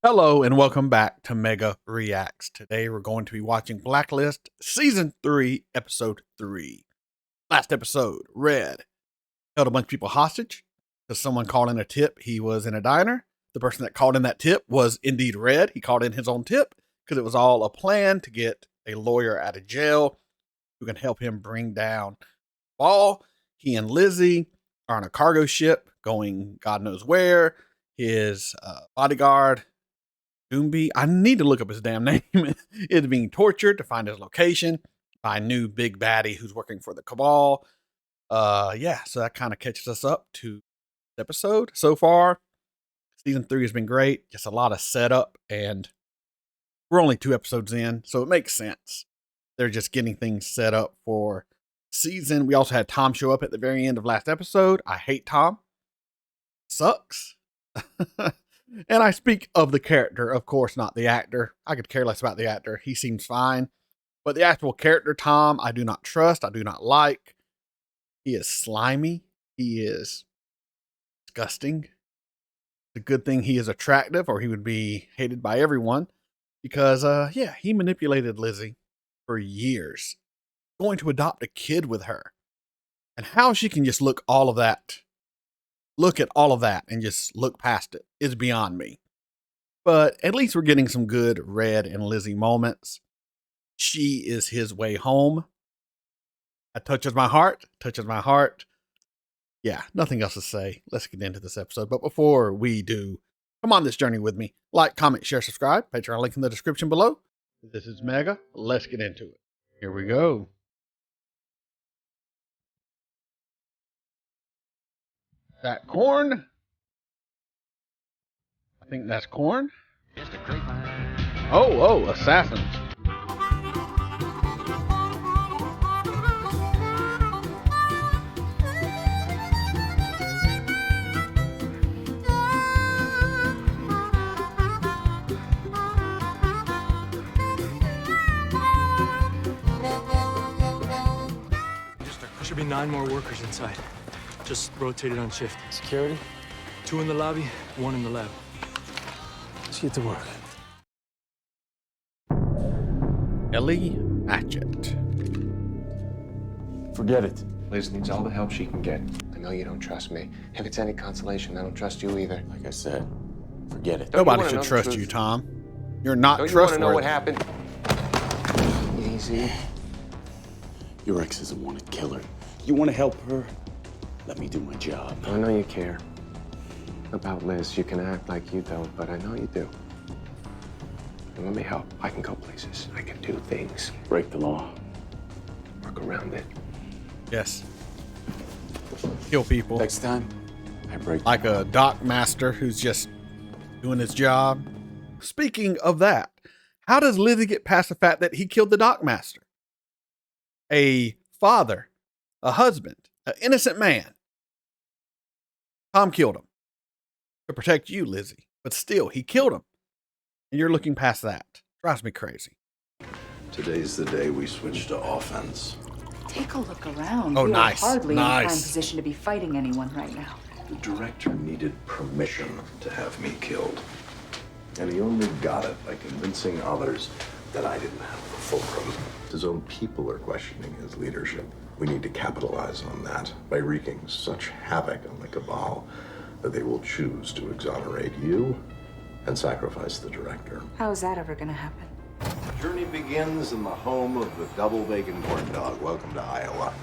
Hello and welcome back to Mega Reacts. Today we're going to be watching Blacklist Season 3, Episode 3. Last episode, Red held a bunch of people hostage because someone called in a tip he was in a diner. The person that called in that tip was indeed Red. He called in his own tip because it was all a plan to get a lawyer out of jail who can help him bring down Ball. He and Lizzie are on a cargo ship going God knows where. His bodyguard Doomby, I need to look up his damn name, is being tortured to find his location by a new big baddie who's working for the Cabal. Yeah, so that kind of catches us up to the episode. So far, season 3 has been great. Just a lot of setup, and we're only 2 episodes in, so it makes sense. They're just getting things set up for season. We also had Tom show up at the very end of last episode. I hate Tom. Sucks. And I speak of the character, of course, not the actor. I could care less about the actor. He seems fine. But the actual character, Tom, I do not trust. I do not like. He is slimy. He is disgusting. It's a good thing he is attractive, or he would be hated by everyone. Because, yeah, he manipulated Lizzie for years. Going to adopt a kid with her. And how she can just look at all of that and just look past it is beyond me. But at least we're getting some good Red and Lizzie moments. She is his way home. That touches my heart. Yeah, nothing else to say. Let's get into this episode. But before we do, come on this journey with me. Like, comment, share, subscribe. Patreon link in the description below. This is Mega. Let's get into it. Here we go. That corn? I think that's corn. Oh, assassins. There should be 9 more workers inside. Just rotated on shift. Security? 2 in the lobby, 1 in the lab. Let's get to work. Ellie Matchett. Forget it. Liz needs all the help she can get. I know you don't trust me. If it's any consolation, I don't trust you either. Like I said, forget it. Nobody should trust you, Tom. You're not Don't you want to trustworthy. know what happened? Easy. Your ex is a wanted killer. You want to help her? Let me do my job. I know you care about Liz. You can act like you don't, but I know you do. And let me help. I can go places. I can do things. Break the law. Work around it. Yes. Kill people. Next time, I break Like a dock master who's just doing his job. Speaking of that, how does Lizzie get past the fact that he killed the dock master? A father, a husband, an innocent man. Tom killed him to protect you, Lizzie. But still, he killed him. And you're looking past that. Drives me crazy. Today's the day we switch to offense. Take a look around. Oh, We nice, are hardly in a nice. prime position to be fighting anyone right now. The director needed permission to have me killed. And he only got it by convincing others that I didn't have the fulcrum. His own people are questioning his leadership. We need to capitalize on that by wreaking such havoc on the Cabal that they will choose to exonerate you and sacrifice the director. How is that ever going to happen? The journey begins in the home of the double bacon corn dog. Welcome to Iowa.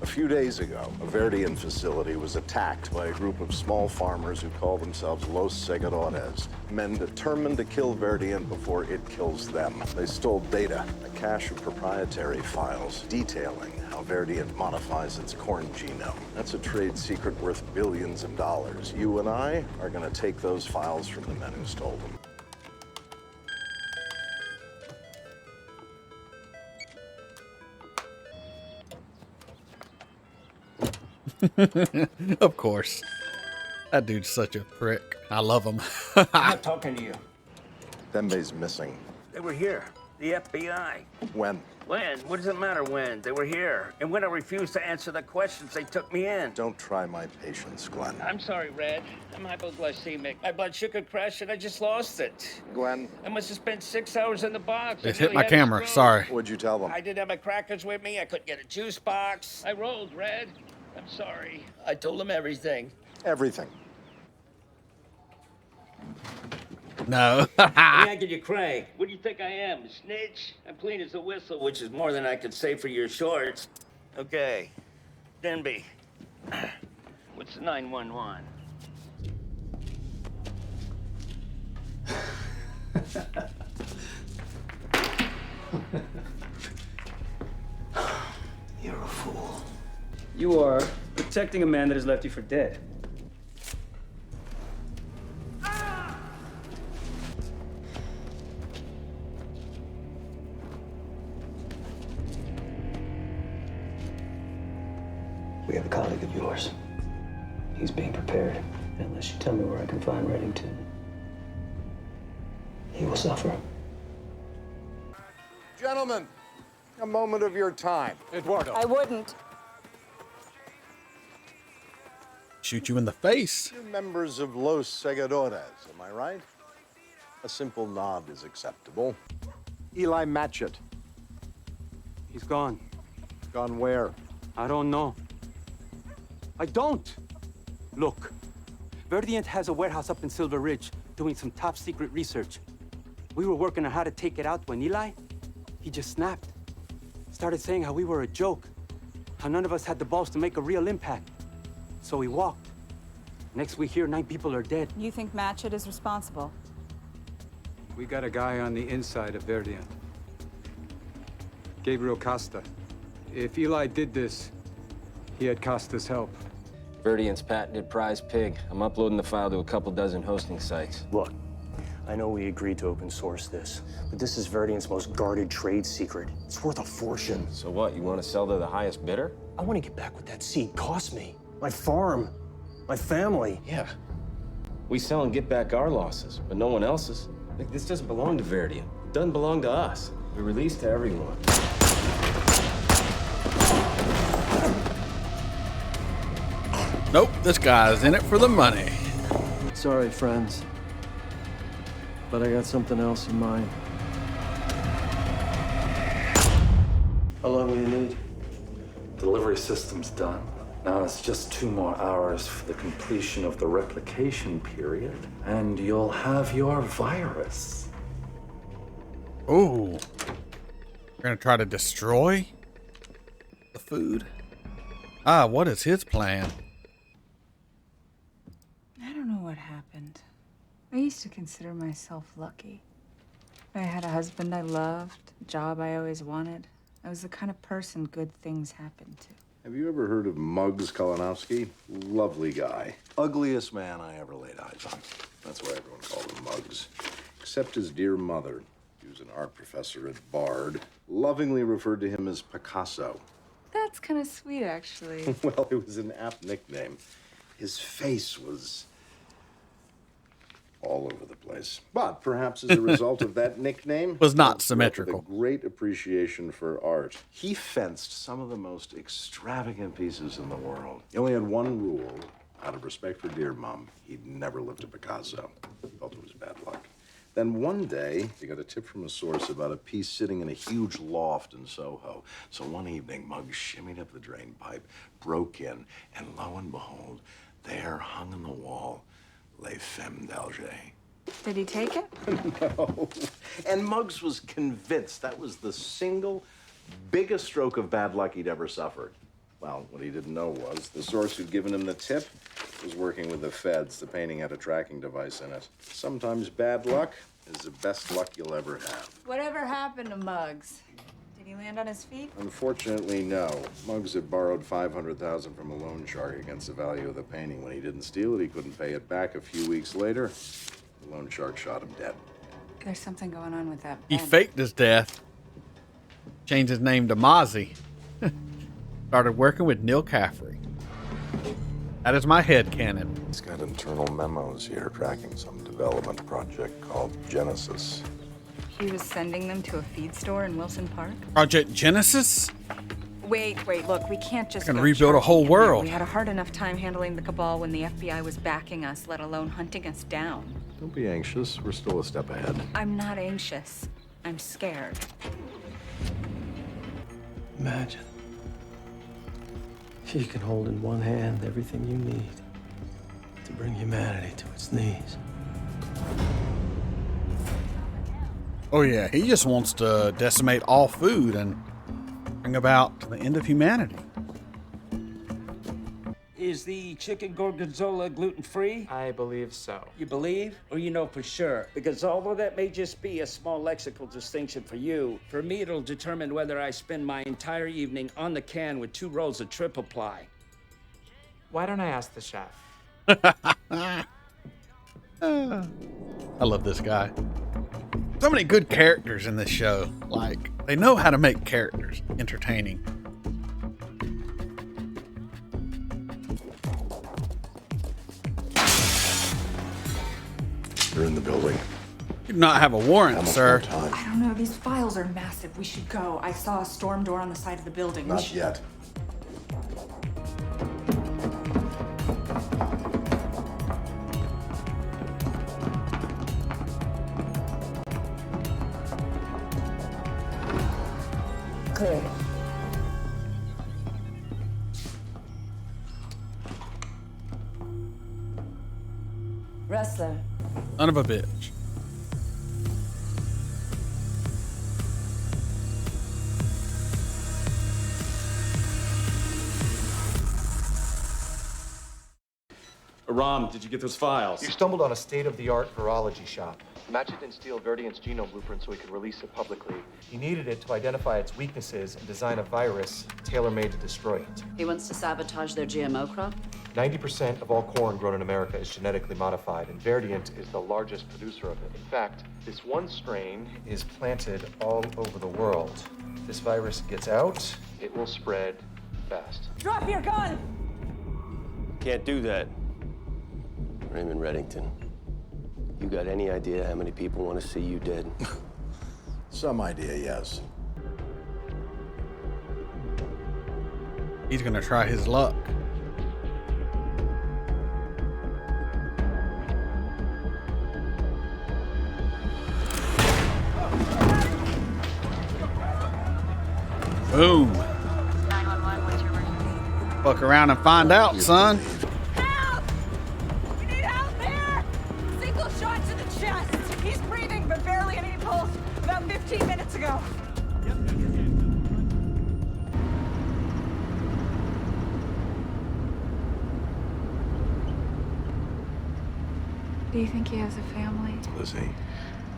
A few days ago, a Verdian facility was attacked by a group of small farmers who call themselves Los Segadores, men determined to kill Verdian before it kills them. They stole data, a cache of proprietary files detailing how Verdian modifies its corn genome. That's a trade secret worth billions of dollars. You and I are going to take those files from the men who stole them. Of course. That dude's such a prick. I love him. I'm not talking to you. Dembe's missing. They were here. The FBI. When? When? What does it matter when? They were here. And when I refused to answer the questions, they took me in. Don't try my patience, Glenn. I'm sorry, Red. I'm hypoglycemic. My blood sugar crashed and I just lost it. Glenn, I must have spent 6 hours in the box. It I hit nearly my had a camera. stroke. Sorry. what'd you tell them? I didn't have my crackers with me. I couldn't get a juice box. I rolled, Red. I'm sorry. I told them everything. Everything. No. Yanking you, Craig. What do you think I am, a snitch? I'm clean as a whistle, which is more than I could say for your shorts. Okay. Denby. What's 911? You're a fool. You are protecting a man that has left you for dead. We have a colleague of yours. He's being prepared. Unless you tell me where I can find Reddington, he will suffer. Gentlemen, a moment of your time. Eduardo. I wouldn't. Shoot you in the face. You're members of Los Segadores, am I right? A simple nod is acceptable. Eli Matchett. He's gone. Gone where? I don't know. I don't. Look, Verdiant has a warehouse up in Silver Ridge doing some top secret research. We were working on how to take it out when Eli, he just snapped. Started saying how we were a joke, how none of us had the balls to make a real impact. So he walked. Next we hear 9 people are dead. You think Matchett is responsible? We got a guy on the inside of Verdiant. Gabriel Costa. If Eli did this, he had Costa's help. Verdiant's patented prize pig. I'm uploading the file to a couple dozen hosting sites. Look, I know we agreed to open source this, but this is Verdiant's most guarded trade secret. It's worth a fortune. So what, you want to sell to the highest bidder? I want to get back what that seed cost me. My farm, my family. Yeah. We sell and get back our losses, but no one else's. Like, this doesn't belong to Verdiant. It doesn't belong to us. We release to everyone. Nope, this guy's in it for the money. Sorry, friends, but I got something else in mind. How long will you need? Delivery system's done. Now it's just 2 more hours for the completion of the replication period, and you'll have your virus. Oh. We're gonna try to destroy the food. Ah, what is his plan? I don't know what happened. I used to consider myself lucky. I had a husband I loved, a job I always wanted. I was the kind of person good things happened to. Have you ever heard of Muggs Kalinowski? Lovely guy. Ugliest man I ever laid eyes on. That's why everyone called him Muggs. Except his dear mother, he was an art professor at Bard, lovingly referred to him as Picasso. That's kind of sweet, actually. Well, it was an apt nickname. His face was all over the place. But perhaps as a result of that nickname, Was not with symmetrical. a great appreciation for art. He fenced some of the most extravagant pieces in the world. He only had one rule. Out of respect for dear mom, he'd never lift a Picasso. He felt it was bad luck. Then one day, he got a tip from a source about a piece sitting in a huge loft in Soho. So one evening, Muggs shimmied up the drain pipe, broke in, and lo and behold, there, hung on the wall, lay Femme d'Alger. Did he take it? No. And Muggs was convinced that was the single biggest stroke of bad luck he'd ever suffered. Well, what he didn't know was the source who'd given him the tip was working with the feds. The painting had a tracking device in it. Sometimes bad luck is the best luck you'll ever have. Whatever happened to Muggs? Did he land on his feet? Unfortunately, no. Muggs had borrowed $500,000 from a loan shark against the value of the painting. When he didn't steal it, he couldn't pay it back. A few weeks later, the loan shark shot him dead. There's something going on with that. He Ben. faked his death. Changed his name to Mozzie. Started working with Neil Caffrey. That is my headcanon. He's got internal memos here tracking some development project called Genesis. He was sending them to a feed store in Wilson Park? Project Genesis? Wait, look, we can't just They're gonna go rebuild a charging whole in there. world. We had a hard enough time handling the Cabal when the FBI was backing us, let alone hunting us down. Don't be anxious. We're still a step ahead. I'm not anxious. I'm scared. Imagine. You can hold in one hand everything you need to bring humanity to its knees. Oh yeah, he just wants to decimate all food and bring about the end of humanity. Is the chicken gorgonzola gluten-free? I believe so. You believe, or you know for sure? Because although that may just be a small lexical distinction for you, for me it'll determine whether I spend my entire evening on the can with 2 rolls of triple ply. Why don't I ask the chef? I love this guy. So many good characters in this show. Like, they know how to make characters entertaining. You're in the building. You do not have a warrant, Almost sir. no time. I don't know, these files are massive. We should go. I saw a storm door on the side of the building. We Not should... yet. Clear. Wrestler. Son of a bitch. Aram, did you get those files? You stumbled on a state-of-the-art virology shop. Matchett didn't steal Verdient's genome blueprint so he could release it publicly. He needed it to identify its weaknesses and design a virus tailor-made to destroy it. He wants to sabotage their GMO crop? 90% of all corn grown in America is genetically modified, and Verdient is the largest producer of it. In fact, this one strain is planted all over the world. If this virus gets out, it will spread fast. Drop your gun! Can't do that. Raymond Reddington, you got any idea how many people want to see you dead? Some idea, yes. He's gonna try his luck. Boom. 911, what's your emergency? Fuck around and find out, son. Help! We need help here! Single shot to the chest. He's breathing, but barely any pulse. About 15 minutes ago. Do you think he has a family? Lizzie,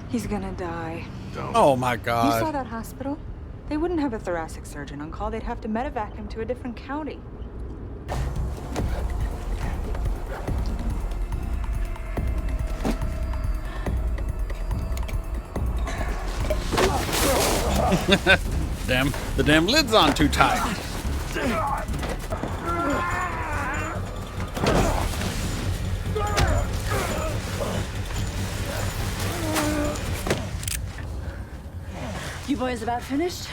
He's gonna die. don't. Oh my You saw god. that hospital? They wouldn't have a thoracic surgeon on call. They'd have to medevac him to a different county. The damn lid's on too tight. You boys about finished?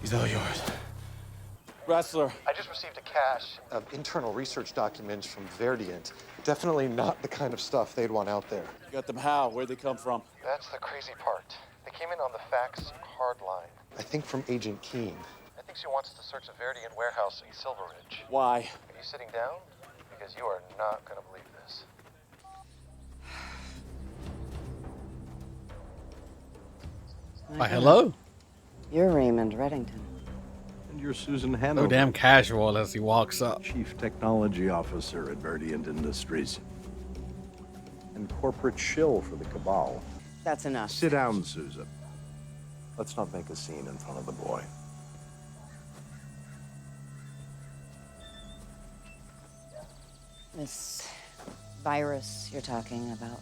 He's all yours. Wrestler. I just received a cache of internal research documents from Verdient. Definitely not the kind of stuff they'd want out there. You got them how? Where'd they come from? That's the crazy part. They came in on the fax hard line. I think from Agent Keene. I think she wants to search the Verdient warehouse in Silver Ridge. Why? Are you sitting down? Because you are not going to believe this. Why, hello. You're Raymond Reddington. And you're Susan Hanover. So damn casual as he walks up. Chief Technology Officer at Verdient Industries. And corporate shill for the Cabal. That's enough. Sit down, Susan. Let's not make a scene in front of the boy. This virus you're talking about.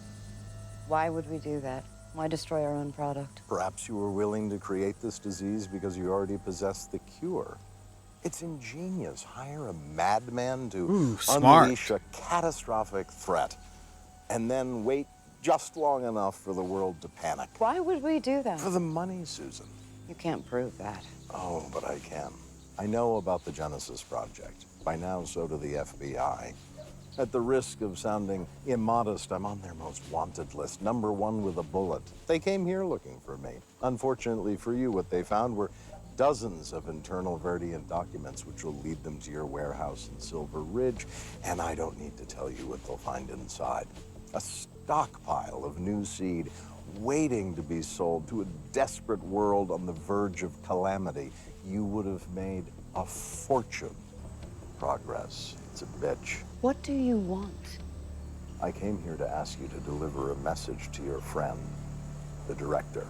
Why would we do that? Why destroy our own product? Perhaps you were willing to create this disease because you already possessed the cure. It's ingenious. Hire a madman to smart. unleash a catastrophic threat, and then wait just long enough for the world to panic. Why would we do that? For the money, Susan. You can't prove that. Oh, but I can. I know about the Genesis Project. By now, so do the FBI. At the risk of sounding immodest, I'm on their most wanted list, #1 with a bullet. They came here looking for me. Unfortunately for you, what they found were dozens of internal Verdian documents which will lead them to your warehouse in Silver Ridge, and I don't need to tell you what they'll find inside. A stockpile of new seed waiting to be sold to a desperate world on the verge of calamity. You would have made a fortune. Progress. It's a bitch. What do you want? I came here to ask you to deliver a message to your friend, the director.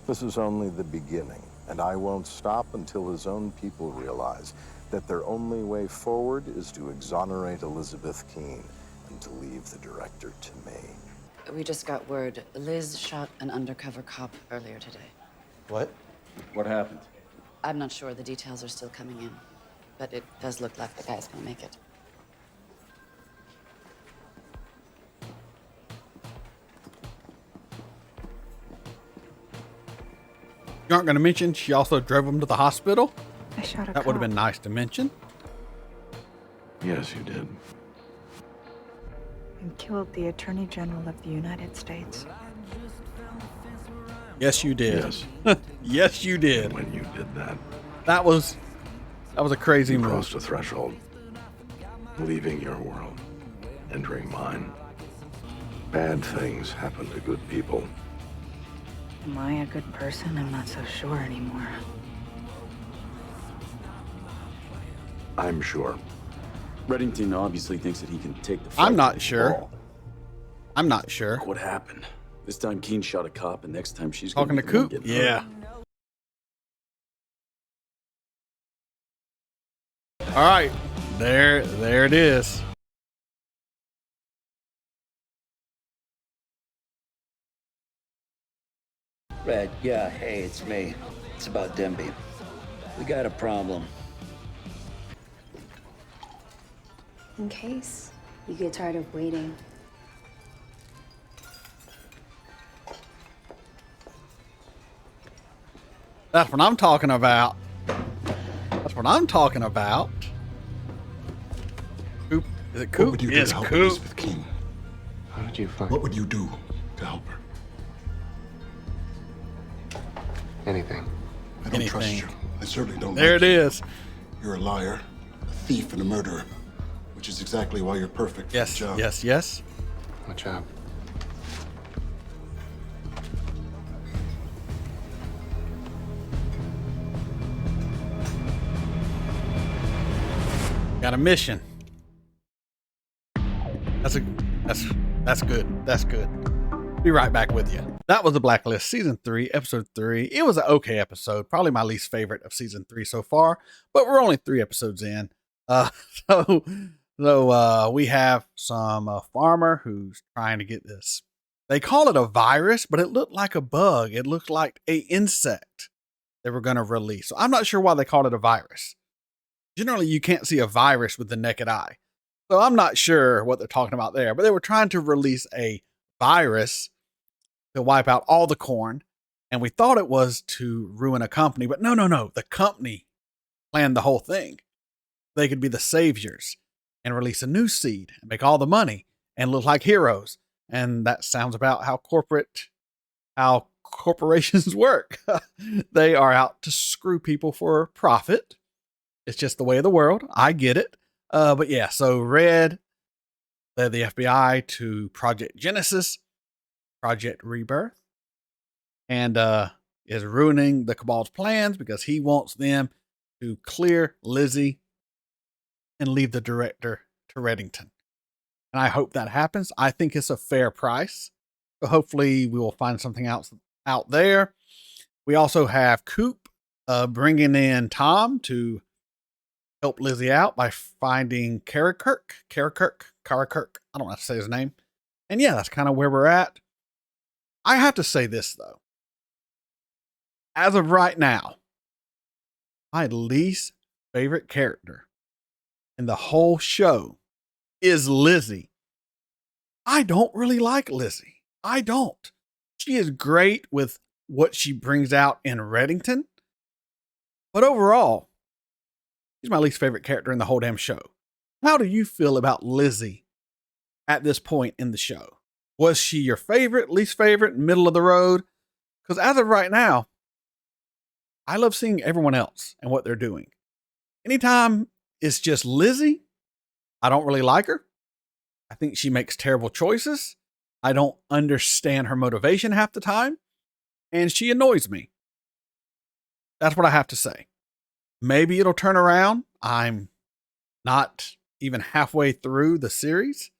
This is only the beginning, and I won't stop until his own people realize that their only way forward is to exonerate Elizabeth Keene and to leave the director to me. We just got word. Liz shot an undercover cop earlier today. What? What happened? I'm not sure. The details are still coming in. But it does look like the guy's gonna make it. You aren't going to mention she also drove him to the hospital? I shot a That would have cop been nice to mention. Yes, you did. and killed the Attorney General of the United States. Yes, you did. Yes. Yes, you did. When you did that, That was a crazy you move. crossed a threshold, leaving your world, entering mine. Bad things happen to good people. Am I a good person? I'm not so sure anymore. I'm sure. Reddington obviously thinks that he can take the fight. I'm not to the sure. ball. I'm not sure. What happened? This time Keene shot a cop, and next time she's Talking to gonna be the one Coop? getting Yeah. hurt. All right. There it is. Red, yeah, hey, it's me. It's about Denby. We got a problem. In case you get tired of waiting. That's what I'm talking about. That's what I'm talking about. Coop. Is it Coop? What would you do Yes, to help Coop. Elizabeth Keene? How did you find What would you do to help her? anything? I don't trust Anything. you. I certainly don't. There like it you. is. You're a liar, a thief, and a murderer, which is exactly why you're perfect for Yes, the job. yes, yes. What job? Got a mission. That's good. That's good. Be right back with you. That was the Blacklist Season 3, Episode 3. It was an okay episode. Probably my least favorite of Season 3 so far. But we're only 3 episodes in. So we have some farmer who's trying to get this. They call it a virus, but it looked like a bug. It looked like an insect they were going to release. So I'm not sure why they called it a virus. Generally, you can't see a virus with the naked eye. So I'm not sure what they're talking about there, but they were trying to release a virus to wipe out all the corn. And we thought it was to ruin a company, but no. The company planned the whole thing. They could be the saviors and release a new seed and make all the money and look like heroes. And that sounds about how corporations work. They are out to screw people for profit. It's just the way of the world. I get it. But yeah, so Red led the FBI to Project Genesis, Project Rebirth, and is ruining the Cabal's plans because he wants them to clear Lizzie and leave the director to Reddington. And I hope that happens. I think it's a fair price. So hopefully we will find something else out there. We also have Coop bringing in Tom to help Lizzie out by finding Karakirk. I don't know how to say his name. And yeah, that's kind of where we're at. I have to say this, though. As of right now, my least favorite character in the whole show is Lizzie. I don't really like Lizzie. I don't. She is great with what she brings out in Reddington. But overall, she's my least favorite character in the whole damn show. How do you feel about Lizzie at this point in the show? Was she your favorite, least favorite, middle of the road? Because as of right now, I love seeing everyone else and what they're doing. Anytime it's just Lizzie, I don't really like her. I think she makes terrible choices. I don't understand her motivation half the time. And she annoys me. That's what I have to say. Maybe it'll turn around. I'm not even halfway through the series.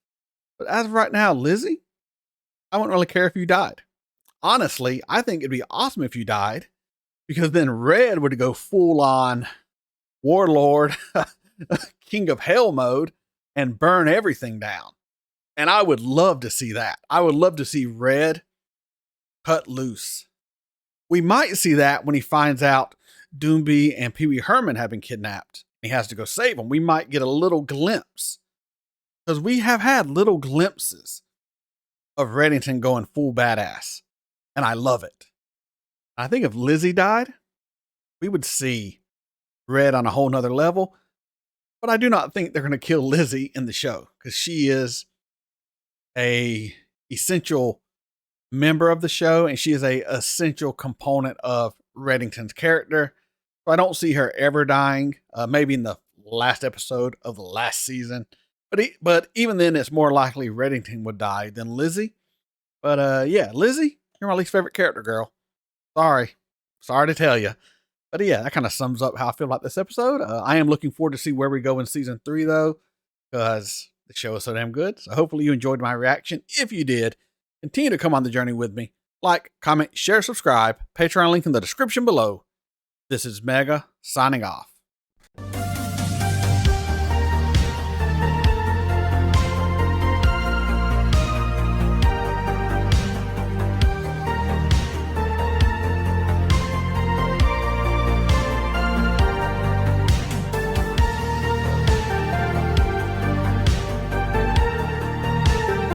But as of right now, Lizzie, I wouldn't really care if you died. Honestly, I think it'd be awesome if you died, because then Red would go full on warlord, king of hell mode, and burn everything down. And I would love to see that. I would love to see Red cut loose. We might see that when he finds out Doomby and Pee Wee Herman have been kidnapped. He has to go save them. We might get a little glimpse. Because we have had little glimpses of Reddington going full badass. And I love it. I think if Lizzie died, we would see Red on a whole nother level. But I do not think they're going to kill Lizzie in the show, because she is a essential member of the show, and she is a essential component of Reddington's character. So I don't see her ever dying. Maybe in the last episode of the last season, but even then, it's more likely Reddington would die than Lizzie. But yeah, Lizzie, you're my least favorite character, girl. Sorry to tell you. But yeah, that kind of sums up how I feel about this episode. I am looking forward to see where we go in season 3, though, because the show is so damn good. So hopefully you enjoyed my reaction. If you did, continue to come on the journey with me. Like, comment, share, subscribe. Patreon link in the description below. This is Mega, signing off.